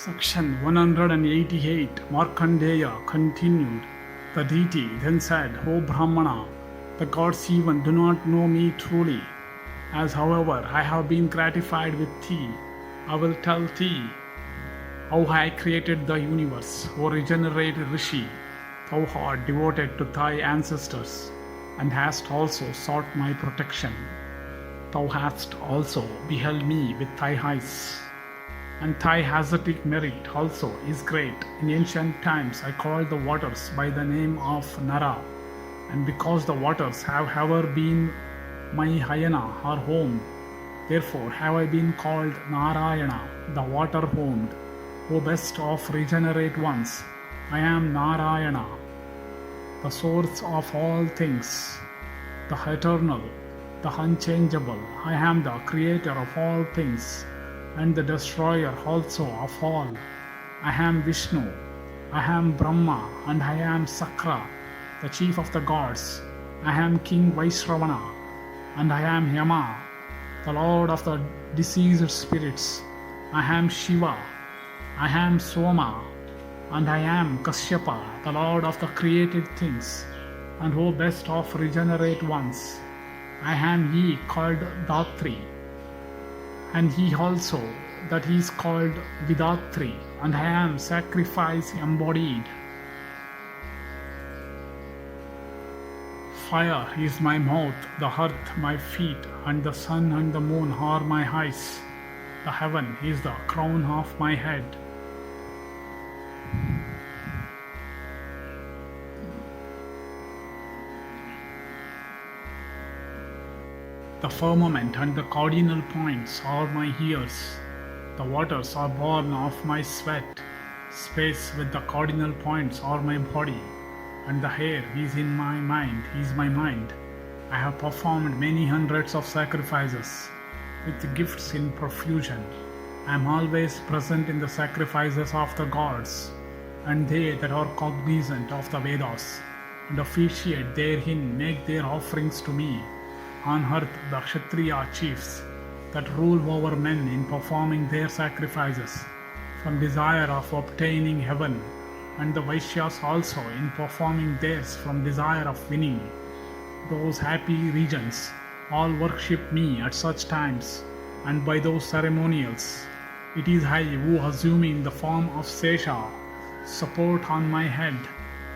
Section 188 Markandeya continued. The Deity then said, O Brahmana, the gods even do not know me truly. As however I have been gratified with thee, I will tell thee how I created the universe. O regenerated Rishi, thou art devoted to thy ancestors, and hast also sought my protection. Thou hast also beheld me with thy eyes, and thy ascetic merit also is great. In ancient times I called the waters by the name of Nara, and because the waters have ever been my Hayana or home, therefore have I been called Narayana, the water-homed. O best of regenerate ones, I am Narayana, the source of all things, the eternal, the unchangeable. I am the creator of all things, and the destroyer also of all. I am Vishnu, I am Brahma, and I am Sakra, the chief of the gods. I am King Vaishravana, and I am Yama, the lord of the deceased spirits. I am Shiva, I am Soma, and I am Kashyapa, the lord of the created things. And O best of regenerate ones, I am he called Dhatri, and he also that he is called Vidatri, and I am sacrifice embodied. Fire is my mouth, the earth my feet, and the sun and the moon are my eyes. The heaven is the crown of my head. The firmament and the cardinal points are my ears. The waters are born of my sweat. Space with the cardinal points are my body, and the air is in my mind is my mind. I have performed many hundreds of sacrifices with gifts in profusion. I am always present in the sacrifices of the gods, and they that are cognizant of the Vedas and officiate therein make their offerings to me. On earth the Kshatriya chiefs that rule over men in performing their sacrifices from desire of obtaining heaven, and the Vaishyas also in performing theirs from desire of winning those happy regions, all worship me at such times, and by those ceremonials. It is I who, assuming the form of Sesha, support on my head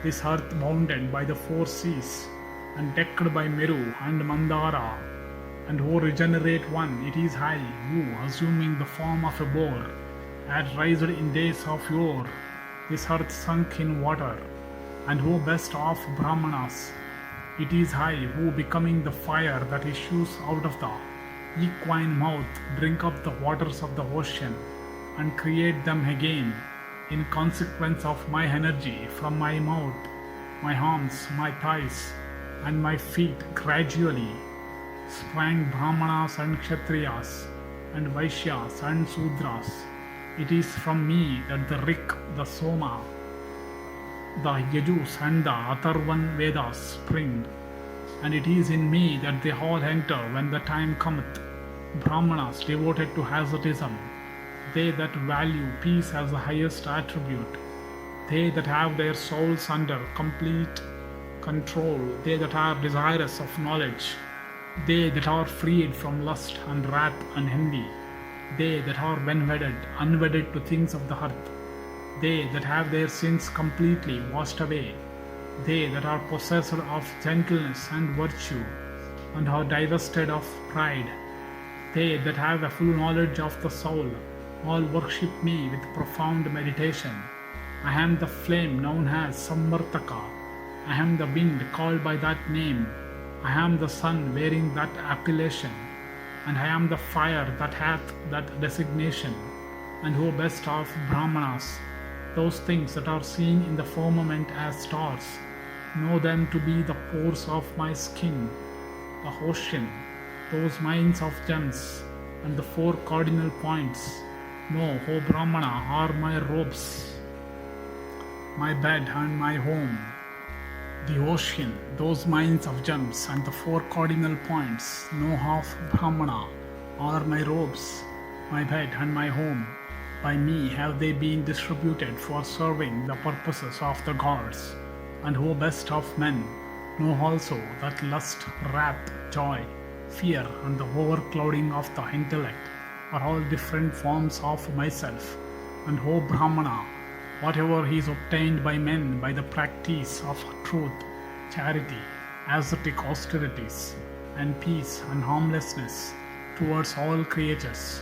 this earth bounded by the four seas, and decked by Meru and Mandara. And O regenerate one, it is I who, assuming the form of a boar, had raised in days of yore this earth sunk in water. And O best of Brahmanas, it is I who, becoming the fire that issues out of the equine mouth, drink up the waters of the ocean and create them again in consequence of my energy. From my mouth, my arms, my thighs, and my feet gradually sprang Brahmanas and Kshatriyas, and Vaishyas and Sudras. It is from me that the Rik, the Soma, the Yajus, and the Atharvan Vedas spring, and it is in me that they all enter when the time cometh. Brahmanas devoted to asceticism, they that value peace as the highest attribute, they that have their souls under complete control, they that are desirous of knowledge, they that are freed from lust and wrath and envy, they that are unwedded to things of the earth, they that have their sins completely washed away, they that are possessed of gentleness and virtue, and are divested of pride, they that have a full knowledge of the soul, all worship me with profound meditation. I am the flame known as Samvartaka. I am the wind called by that name. I am the sun wearing that appellation, and I am the fire that hath that designation. And O best of Brahmanas, those things that are seen in the firmament as stars, know them to be the pores of my skin, the ocean, those mines of gems, and the four cardinal points. Know, O Brahmana, are my robes, my bed and my home. The ocean, those mines of gems, and the four cardinal points. Know of Brahmana, are my robes, my bed and my home. By me have they been distributed for serving the purposes of the gods. And O best of men, know also that lust, wrath, joy, fear, and the overclouding of the intellect are all different forms of myself. And O Brahmana, whatever is obtained by men by the practice of truth, charity, ascetic austerities, and peace and harmlessness towards all creatures,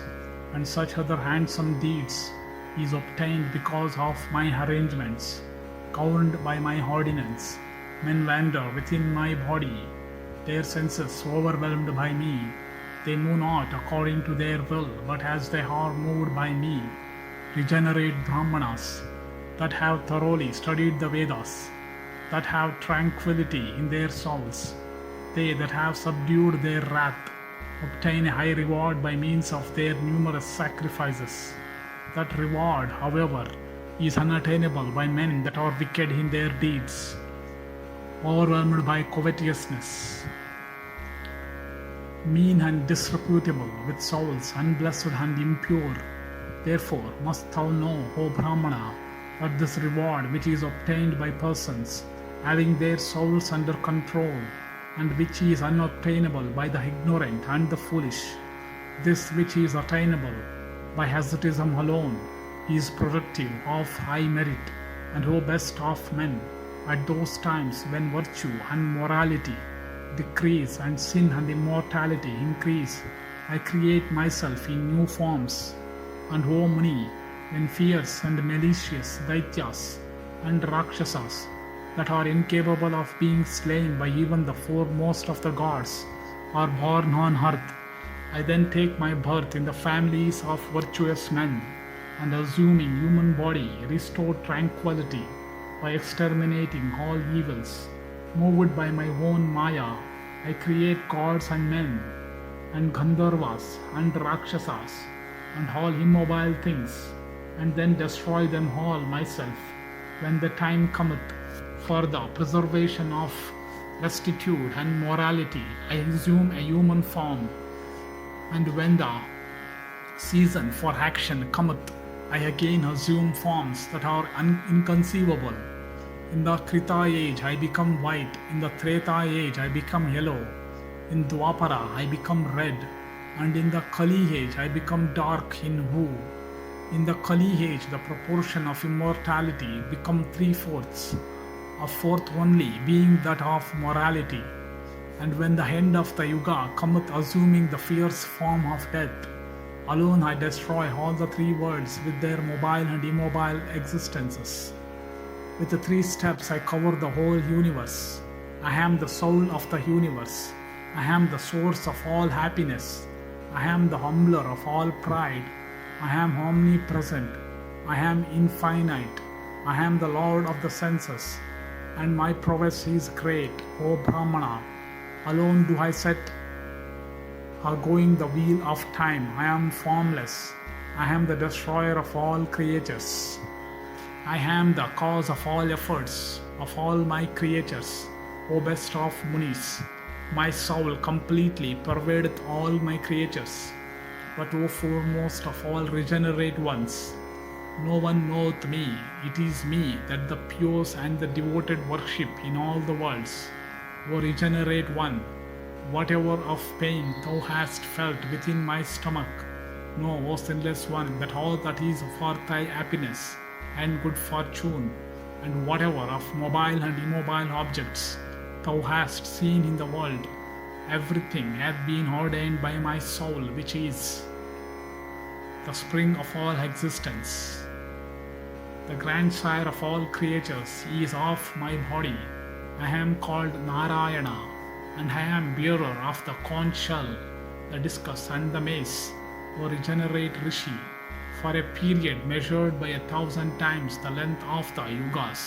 and such other handsome deeds is obtained because of my arrangements, governed by my ordinance. Men wander within my body, their senses overwhelmed by me. They move not according to their will, but as they are moved by me. Regenerate Brahmanas, that have thoroughly studied the Vedas, that have tranquility in their souls, they that have subdued their wrath, obtain a high reward by means of their numerous sacrifices. That reward, however, is unattainable by men that are wicked in their deeds, overwhelmed by covetousness, mean and disreputable, with souls unblessed and impure. Therefore must thou know, O Brahmana, that this reward which is obtained by persons having their souls under control, and which is unobtainable by the ignorant and the foolish, this which is attainable by asceticism alone, is productive of high merit. And O best of men, at those times when virtue and morality decrease and sin and immortality increase, I create myself in new forms. And O Muni, when fierce and malicious Daityas and Rakshasas that are incapable of being slain by even the foremost of the gods are born on earth, I then take my birth in the families of virtuous men, and assuming human body, restore tranquility by exterminating all evils. Moved by my own Maya, I create gods and men, and Gandharvas and Rakshasas, and all immobile things, and then destroy them all myself. When the time cometh for the preservation of rectitude and morality, I assume a human form. And when the season for action cometh, I again assume forms that are inconceivable. In the Krita age I become white, in the Treta age I become yellow, in Dwapara I become red, and in the Kali age I become dark in hue. In the Kali age the proportion of immortality become 3/4, a fourth only being that of morality. And when the end of the Yuga cometh assuming the fierce form of death, alone I destroy all the three worlds with their mobile and immobile existences. With the 3 steps I cover the whole universe. I am the soul of the universe. I am the source of all happiness. I am the humbler of all pride. I am omnipresent. I am infinite. I am the Lord of the senses. And my prowess is great, O Brahmana. Alone do I set going the wheel of time. I am formless. I am the destroyer of all creatures. I am the cause of all efforts of all my creatures, O best of Munis. My soul completely pervadeth all my creatures. But O foremost of all regenerate ones, no one knoweth me. It is me that the pure and the devoted worship in all the worlds. O regenerate one, whatever of pain thou hast felt within my stomach, know, O sinless one, that all that is for thy happiness and good fortune, and whatever of mobile and immobile objects thou hast seen in the world, everything hath been ordained by my soul, which is the spring of all existence. The grandsire of all creatures is of my body. I am called Narayana, and I am bearer of the conch shell, the discus and the mace, O regenerate Rishi, for a period measured by 1,000 times the length of the yugas.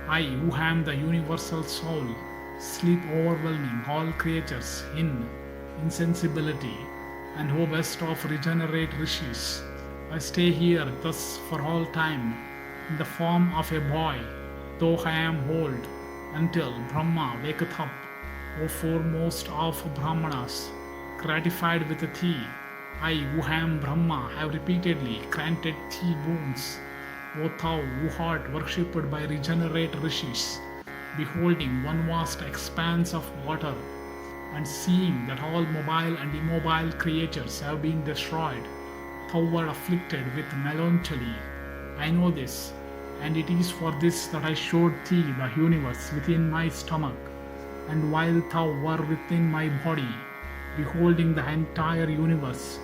I, who am the universal soul, sleep overwhelming all creatures in insensibility, and O best of regenerate Rishis, I stay here thus for all time, in the form of a boy, though I am old, until Brahma waketh up, O foremost of Brahmanas, gratified with thee, I, who am Brahma, have repeatedly granted thee boons. O thou who art worshipped by regenerate Rishis, beholding one vast expanse of water, and seeing that all mobile and immobile creatures have been destroyed, thou art afflicted with melancholy. I know this, and it is for this that I showed thee the universe within my stomach, and while thou wert within my body, beholding the entire universe,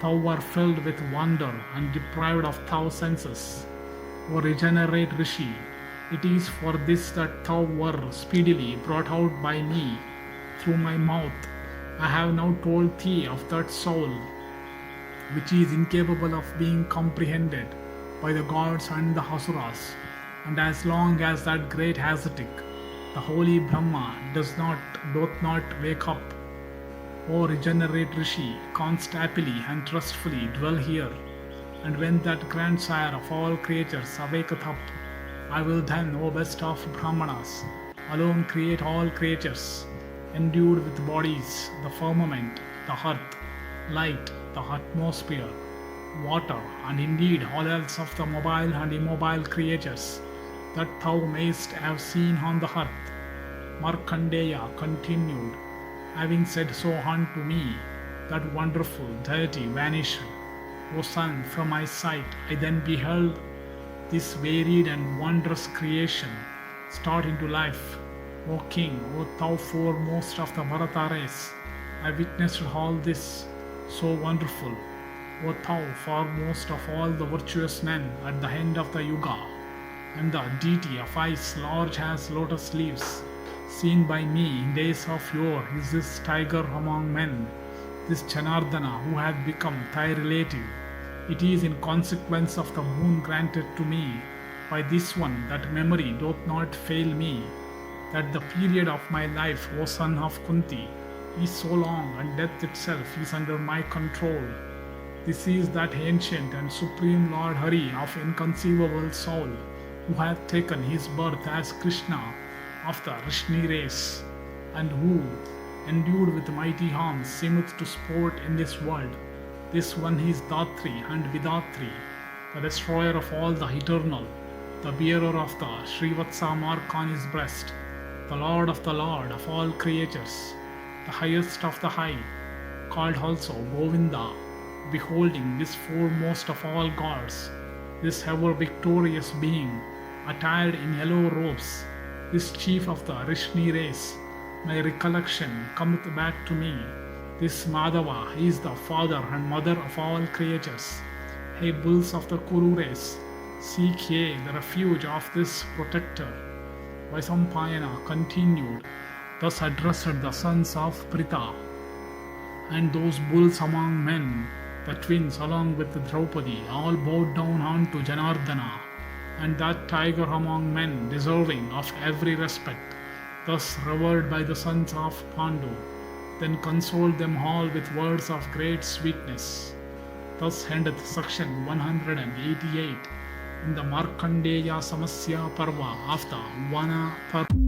thou wert filled with wonder and deprived of thy senses. O regenerate Rishi, it is for this that thou wert speedily brought out by me through my mouth. I have now told thee of that soul which is incapable of being comprehended by the gods and the asuras, and as long as that great ascetic, the holy Brahma, doth not wake up, O regenerate Rishi, canst happily and trustfully dwell here, and when that grandsire of all creatures awaketh up, I will then, O best of Brahmanas, alone create all creatures, endued with bodies, the firmament, the earth, light, the atmosphere, water, and indeed all else of the mobile and immobile creatures that thou mayst have seen on the earth. Markandeya continued, having said so unto me, that wonderful deity vanished. O son, from my sight I then beheld this varied and wondrous creation start into life. O king, O thou foremost of the Bharata race, I witnessed all this so wonderful. O thou foremost of all the virtuous men at the end of the Yuga, and the deity of eyes large as lotus leaves, seen by me in days of yore, is this tiger among men, this Janardana who hath become thy relative. It is in consequence of the boon granted to me by this one that memory doth not fail me, that the period of my life, O son of Kunti, is so long, and death itself is under my control. This is that ancient and supreme Lord Hari of inconceivable soul, who hath taken his birth as Krishna of the Rishni race, and who, endued with mighty arms, seemeth to sport in this world. This one is Dhatri and Vidatri, the destroyer of all the eternal, the bearer of the Srivatsa mark on his breast, the Lord of all creatures, the highest of the high, called also Govinda, beholding this foremost of all gods, this ever victorious being, attired in yellow robes, this chief of the Rishni race, my recollection cometh back to me. This Madhava is the father and mother of all creatures. Hey bulls of the Kuru race, seek ye the refuge of this protector. Vaisampayana continued, thus addressed the sons of Pritha, and those bulls among men, the twins along with Draupadi, all bowed down unto Janardana, and that tiger among men deserving of every respect, thus revered by the sons of Pandu, then consoled them all with words of great sweetness. Thus endeth section 188 in the Markandeya-Samasya Parva of the Vana Parva.